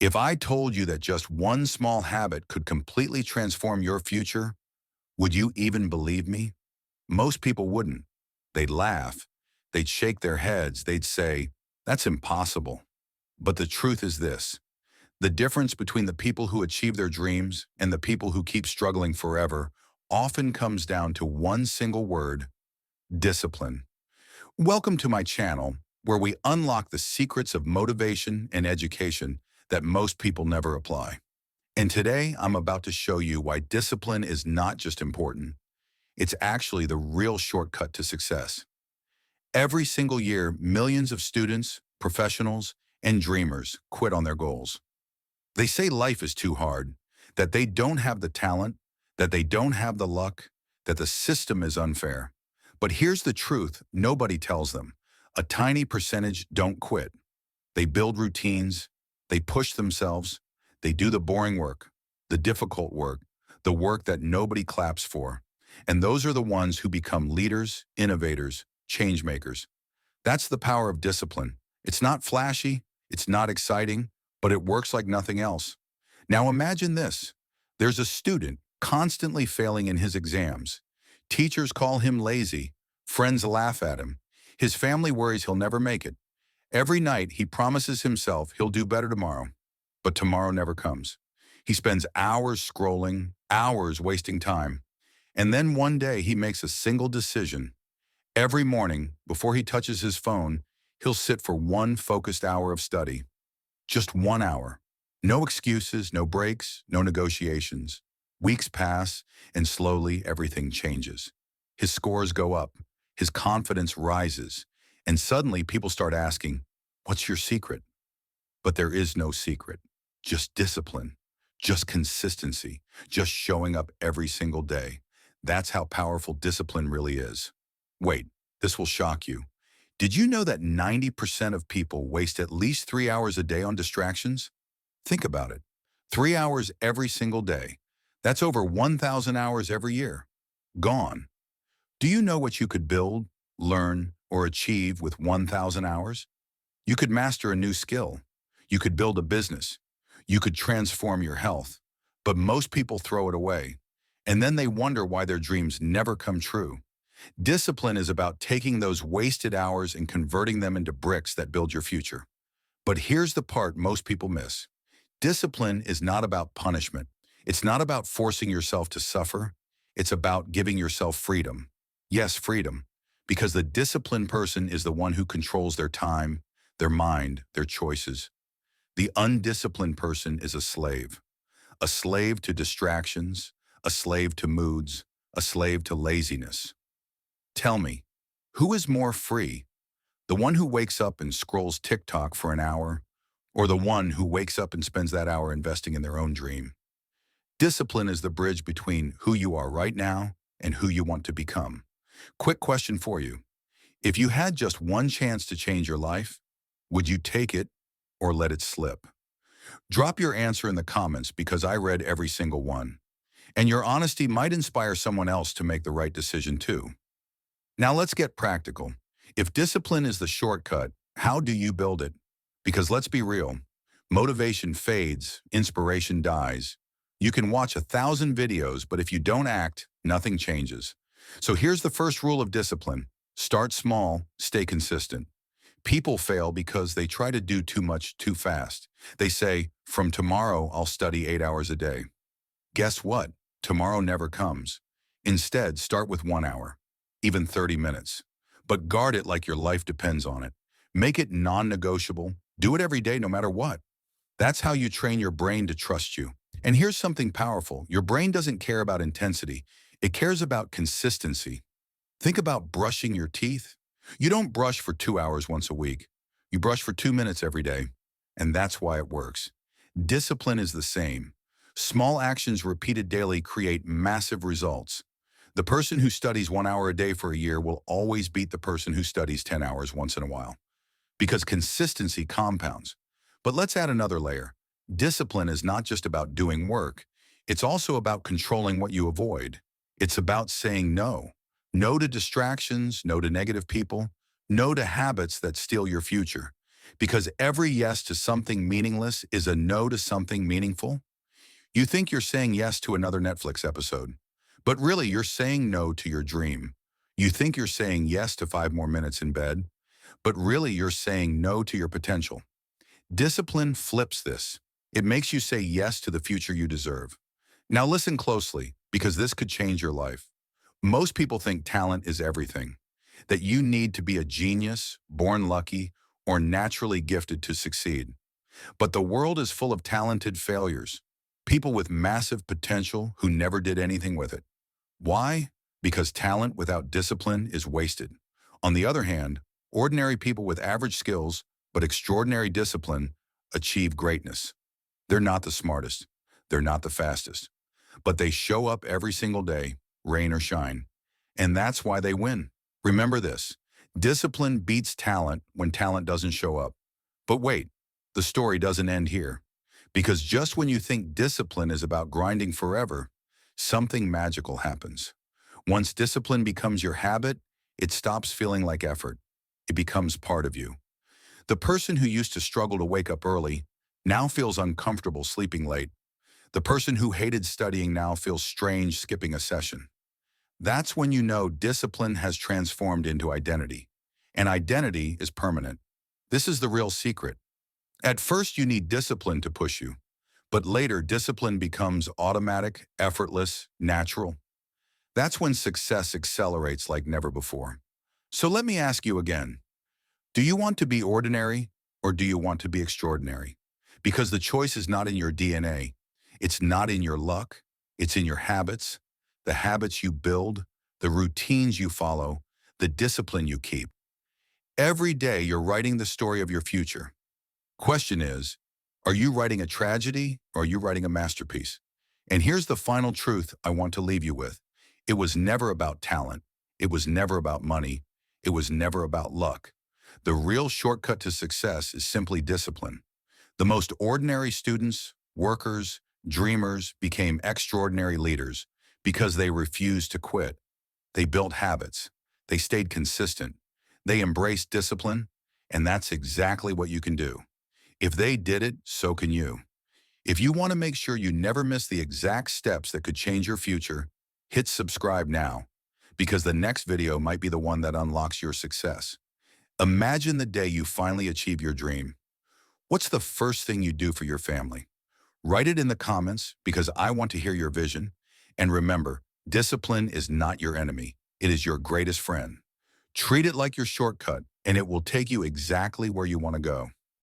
If I told you that just one small habit could completely transform your future, would you even believe me? Most people wouldn't. They'd laugh. They'd shake their heads. They'd say, "That's impossible." But the truth is this: the difference between the people who achieve their dreams and the people who keep struggling forever often comes down to one single word: discipline. Welcome to my channel, where we unlock the secrets of motivation and education that most people never apply. And today, I'm about to show you why discipline is not just important, it's actually the real shortcut to success. Every single year, millions of students, professionals, and dreamers quit on their goals. They say life is too hard, that they don't have the talent, that they don't have the luck, that the system is unfair. But here's the truth nobody tells them. A tiny percentage don't quit. They build routines, they push themselves, they do the boring work, the difficult work, the work that nobody claps for. And those are the ones who become leaders, innovators, change makers. That's the power of discipline. It's not flashy, it's not exciting, but it works like nothing else. Now imagine this. There's a student constantly failing in his exams. Teachers call him lazy, friends laugh at him. His family worries he'll never make it. Every night he promises himself he'll do better tomorrow, but tomorrow never comes. He spends hours scrolling, hours wasting time, and then one day he makes a single decision. Every morning, before he touches his phone, he'll sit for one focused hour of study. Just 1 hour. No excuses, no breaks, no negotiations. Weeks pass, and slowly everything changes. His scores go up, his confidence rises, and suddenly people start asking, "What's your secret?" But there is no secret, just discipline, just consistency, just showing up every single day. That's how powerful discipline really is. Wait, this will shock you. Did you know that 90% of people waste at least 3 hours a day on distractions? Think about it. 3 hours every single day. That's over 1,000 hours every year. Gone. Do you know what you could build, learn, or achieve with 1,000 hours? You could master a new skill. You could build a business. You could transform your health. But most people throw it away. And then they wonder why their dreams never come true. Discipline is about taking those wasted hours and converting them into bricks that build your future. But here's the part most people miss. Discipline is not about punishment. It's not about forcing yourself to suffer. It's about giving yourself freedom. Yes, freedom. Because the disciplined person is the one who controls their time, their mind, their choices. The undisciplined person is a slave to distractions, a slave to moods, a slave to laziness. Tell me, who is more free? The one who wakes up and scrolls TikTok for an hour, or the one who wakes up and spends that hour investing in their own dream? Discipline is the bridge between who you are right now and who you want to become. Quick question for you. If you had just one chance to change your life, would you take it or let it slip? Drop your answer in the comments because I read every single one. And your honesty might inspire someone else to make the right decision too. Now let's get practical. If discipline is the shortcut, how do you build it? Because let's be real, motivation fades, inspiration dies. You can watch 1,000 videos, but if you don't act, nothing changes. So here's the first rule of discipline. Start small, stay consistent. People fail because they try to do too much too fast. They say, "From tomorrow, I'll study 8 hours a day." Guess what? Tomorrow never comes. Instead, start with 1 hour, even 30 minutes. But guard it like your life depends on it. Make it non-negotiable. Do it every day, no matter what. That's how you train your brain to trust you. And here's something powerful. Your brain doesn't care about intensity. It cares about consistency. Think about brushing your teeth. You don't brush for 2 hours once a week. You brush for 2 minutes every day. And that's why it works. Discipline is the same. Small actions repeated daily create massive results. The person who studies 1 hour a day for a year will always beat the person who studies 10 hours once in a while. Because consistency compounds. But let's add another layer. Discipline is not just about doing work. It's also about controlling what you avoid. It's about saying no. No to distractions, no to negative people, no to habits that steal your future. Because every yes to something meaningless is a no to something meaningful. You think you're saying yes to another Netflix episode, but really you're saying no to your dream. You think you're saying yes to 5 more minutes in bed, but really you're saying no to your potential. Discipline flips this. It makes you say yes to the future you deserve. Now listen closely, because this could change your life. Most people think talent is everything, that you need to be a genius, born lucky, or naturally gifted to succeed. But the world is full of talented failures, people with massive potential who never did anything with it. Why? Because talent without discipline is wasted. On the other hand, ordinary people with average skills but extraordinary discipline achieve greatness. They're not the smartest. They're not the fastest. But they show up every single day, rain or shine. And that's why they win. Remember this: discipline beats talent when talent doesn't show up. But wait, the story doesn't end here. Because just when you think discipline is about grinding forever, something magical happens. Once discipline becomes your habit, it stops feeling like effort. It becomes part of you. The person who used to struggle to wake up early now feels uncomfortable sleeping late. The person who hated studying now feels strange skipping a session. That's when you know discipline has transformed into identity. And identity is permanent. This is the real secret. At first, you need discipline to push you. But later, discipline becomes automatic, effortless, natural. That's when success accelerates like never before. So let me ask you again. Do you want to be ordinary, or do you want to be extraordinary? Because the choice is not in your DNA. It's not in your luck. It's in your habits, the habits you build, the routines you follow, the discipline you keep. Every day you're writing the story of your future. Question is, are you writing a tragedy or are you writing a masterpiece? And here's the final truth I want to leave you with. It was never about talent. It was never about money. It was never about luck. The real shortcut to success is simply discipline. The most ordinary students, workers, dreamers became extraordinary leaders because they refused to quit. They built habits. They stayed consistent. They embraced discipline, and that's exactly what you can do. If they did it, so can you. If you want to make sure you never miss the exact steps that could change your future, hit subscribe now, because the next video might be the one that unlocks your success. Imagine the day you finally achieve your dream. What's the first thing you do for your family? Write it in the comments, because I want to hear your vision. And remember, discipline is not your enemy. It is your greatest friend. Treat it like your shortcut, and it will take you exactly where you want to go.